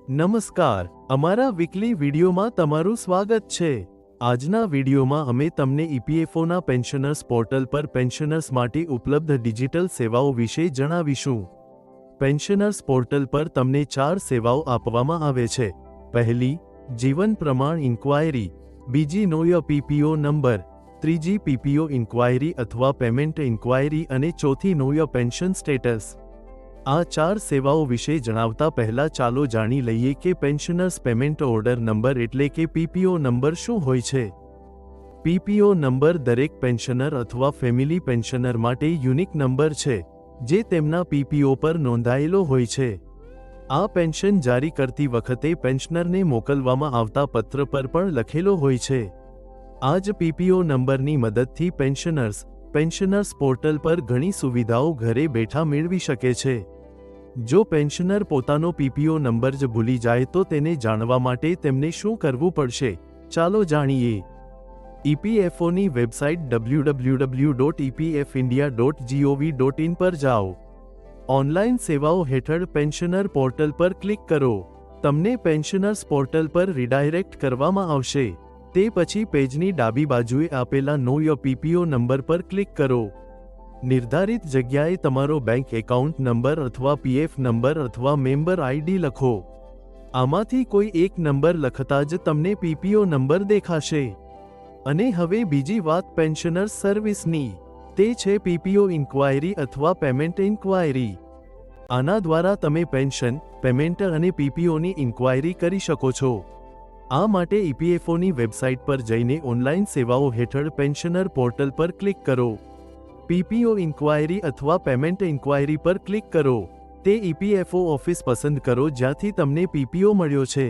નમસ્કાર, અમારા વીકલી વિડીયોમાં તમારું સ્વાગત છે। આજના વિડીયોમાં અમે તમને ઈપીએફઓના પેન્શનર્સ પોર્ટલ પર પેન્શનર્સ માટે ઉપલબ્ધ ડિજિટલ સેવાઓ વિશે જણાવીશું। પેન્શનર્સ પોર્ટલ પર તમને 4 સેવાઓ આપવામાં આવે છે। પહેલી, જીવન પ્રમાણ ઇન્ક્વાયરી, બીજી નો યોર પીપીઓ નંબર, ત્રીજી પીપીઓ ઇન્ક્વાયરી અથવા પેમેન્ટ ઇન્ક્વાયરી અને ચોથી નો યોર પેન્શન સ્ટેટસ। આ 4 સેવાઓ વિશે જણાવતા પહેલા ચાલો જાણી લઈએ કે પેન્શનર્સ પેમેન્ટ ઓર્ડર નંબર એટલે કે પીપીઓ નંબર શું હોય છે। પીપીઓ નંબર દરેક પેન્શનર અથવા ફેમિલી પેન્શનર માટે યુનિક નંબર છે, જે તેમના પીપીઓ પર નોંધાયેલો હોય છે। આ પેન્શન જારી કરતી વખતે પેન્શનરને મોકલવામાં આવતા પત્ર પર પણ લખેલો હોય છે। આ જ પીપીઓ નંબરની મદદથી પેન્શનર્સ પોર્ટલ પર ઘણી સુવિધાઓ ઘરે બેઠા મેળવી શકે છે। જો પેન્શનર પોતાનો પીપીઓ નંબર જ ભૂલી જાય તો તેને જાણવા માટે તેમને શું કરવું પડશે, ચાલો જાણીએ। ઈપીએફઓની વેબસાઇટ www.epfindia.gov.in પર જાઓ। ઓનલાઈન સેવાઓ હેઠળ પેન્શનર પોર્ટલ પર ક્લિક કરો। તમને પેન્શનર્સ પોર્ટલ પર રિડાયરેક્ટ કરવામાં આવશે। તે પછી પેજની ડાબી બાજુએ આપેલા નો યોર પીપીઓ નંબર પર ક્લિક કરો। નિર્ધારિત જગ્યાએ તમારો બેંક એકાઉન્ટ નંબર અથવા પીએફ નંબર અથવા મેમ્બર આઈડી લખો। આમાંથી કોઈ એક નંબર લખતા જ તમને પીપીઓ નંબર દેખાશે। અને હવે બીજી વાત પેન્શનર્સ સર્વિસની, તે છે પીપીઓ ઇન્ક્વાયરી અથવા પેમેન્ટ ઇન્ક્વાયરી। આના દ્વારા તમે પેન્શન, પેમેન્ટ અને પીપીઓની ઇન્ક્વાયરી કરી શકો છો। આ માટે ઈપીએફઓની વેબસાઇટ પર જઈને ઓનલાઈન સેવાઓ હેઠળ પેન્શનર પોર્ટલ પર ક્લિક કરો। પીપીઓ ઇન્ક્વાયરી અથવા પેમેન્ટ ઇન્ક્વાયરી પર ક્લિક કરો। તે ઈપીએફઓ ઓફિસ પસંદ કરો જ્યાંથી તમને પીપીઓ મળ્યો છે।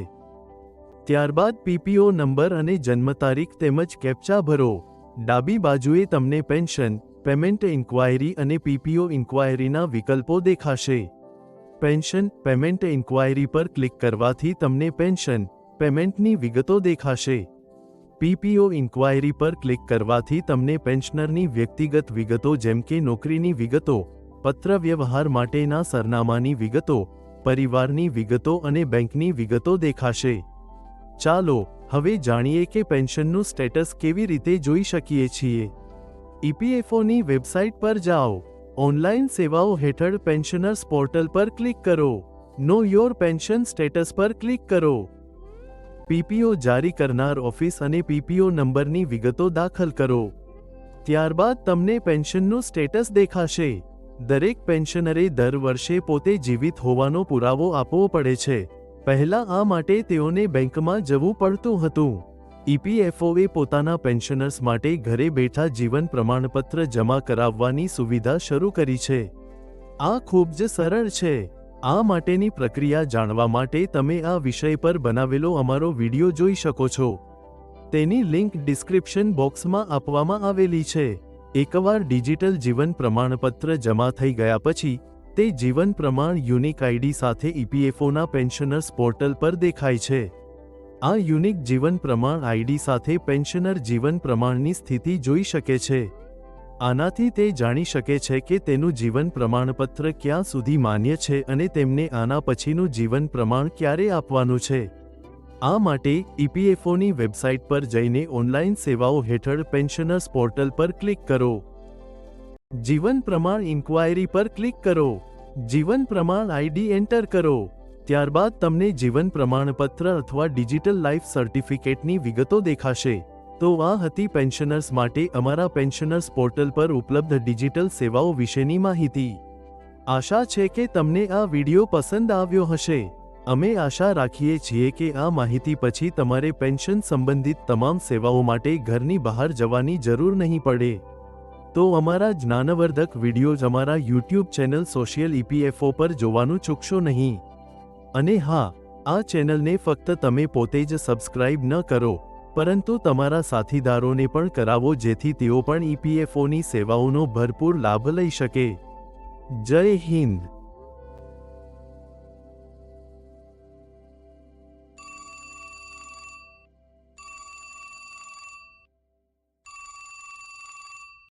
ત્યારબાદ પીપીઓ નંબર અને જન્મ તારીખ તેમજ કેપ્ચા ભરો। ડાબી બાજુએ તમને પેન્શન, પેમેન્ટ ઇન્ક્વાયરી અને પીપીઓ ઇન્ક્વાયરીના વિકલ્પો દેખાશે। પેન્શન, પેમેન્ટ ઇન્ક્વાયરી પર ક્લિક કરવાથી તમને પેન્શન, પેમેન્ટની વિગતો દેખાશે। પીપીઓ ઇન્ક્વાયરી પર ક્લિક કરવાથી તમને પેન્શનરની વ્યક્તિગત વિગતો જેમ કે નોકરીની વિગતો, પત્રવ્યવહાર માટેના સરનામાની વિગતો, પરિવારની વિગતો અને બેંકની વિગતો દેખાશે। ચાલો હવે જાણીએ કે પેન્શનનું સ્ટેટસ કેવી રીતે જોઈ શકીએ છીએ। ઈપીએફઓની વેબસાઇટ પર જાઓ। ઓનલાઈન સેવાઓ હેઠળ પેન્શનર્સ પોર્ટલ પર ક્લિક કરો। નો યોર પેન્શન સ્ટેટસ પર ક્લિક કરો। પીપીઓ જારી કરનાર ઓફિસ અને પીપીઓ નંબરની વિગતો દાખલ કરો। ત્યારબાદ તમને પેન્શનનું સ્ટેટસ દેખાશે। દરેક પેન્શનરે દર વર્ષે પોતે જીવિત હોવાનો પુરાવો આપવો પડે છે। પહેલા આ માટે તેઓને બેંકમાં જવું પડતું હતું। ઈપીએફઓએ પોતાના પેન્શનર્સ માટે ઘરે બેઠા જીવન પ્રમાણપત્ર જમા કરાવવાની સુવિધા શરૂ કરી છે। આ ખૂબ જ સરળ છે। આ માટેની પ્રક્રિયા જાણવા માટે તમે આ વિષય પર બનાવેલો અમારો વિડિયો જોઈ શકો છો। તેની લિંક ડિસ્ક્રિપ્શન બોક્સમાં આપવામાં આવેલી છે। એકવાર ડિજિટલ જીવન પ્રમાણપત્ર જમા થઈ ગયા પછી, તે જીવન પ્રમાણ યુનિક આઈડી સાથે ઈપીએફઓના પેન્શનર્સ પોર્ટલ પર દેખાય છે। આ યુનિક જીવન પ્રમાણ આઈડી સાથે પેન્શનર જીવન પ્રમાણની સ્થિતિ જોઈ શકે છે। આનાથી તે જાણી શકે છે કે તેનું જીવન પ્રમાણપત્ર ક્યાં સુધી માન્ય છે અને તેમને આના પછીનું જીવન પ્રમાણ ક્યારે આપવાનું છે। આ માટે ઈપીએફઓની વેબસાઇટ પર જઈને ઓનલાઈન સેવાઓ હેઠળ પેન્શનર્સ પોર્ટલ પર ક્લિક કરો। જીવન પ્રમાણ ઇન્ક્વાયરી પર ક્લિક કરો। જીવન પ્રમાણ આઈડી એન્ટર કરો। ત્યારબાદ તમને જીવન પ્રમાણપત્ર અથવા ડિજિટલ લાઈફ સર્ટિફિકેટની વિગતો દેખાશે। તો આ હતી પેન્શનર્સ માટે અમારા પેન્શનર્સ પોર્ટલ પર ઉપલબ્ધ ડિજિટલ સેવાઓ વિશેની માહિતી। આશા છે કે તમને આ વિડિયો પસંદ આવ્યો હશે। અમે આશા રાખીએ છીએ કે આ માહિતી પછી તમારે પેન્શન સંબંધિત તમામ સેવાઓ માટે ઘરની બહાર જવાની જરૂર નહીં પડે। તો અમારા જ્ઞાનવર્ધક વિડિયોઝ અમારા યુટ્યુબ ચેનલ સોશિયલ ઈપીએફઓ પર જોવાનું ચૂકશો નહીં। અને હા, આ ચેનલને ફક્ત તમે પોતે જ સબસ્ક્રાઇબ ન કરો, પરંતુ તમારા સાથીદારોને પણ કરાવો જેથી તેઓ પણ ઈપીએફઓની સેવાઓનો ભરપૂર લાભ લઈ શકે। જય હિન્દ।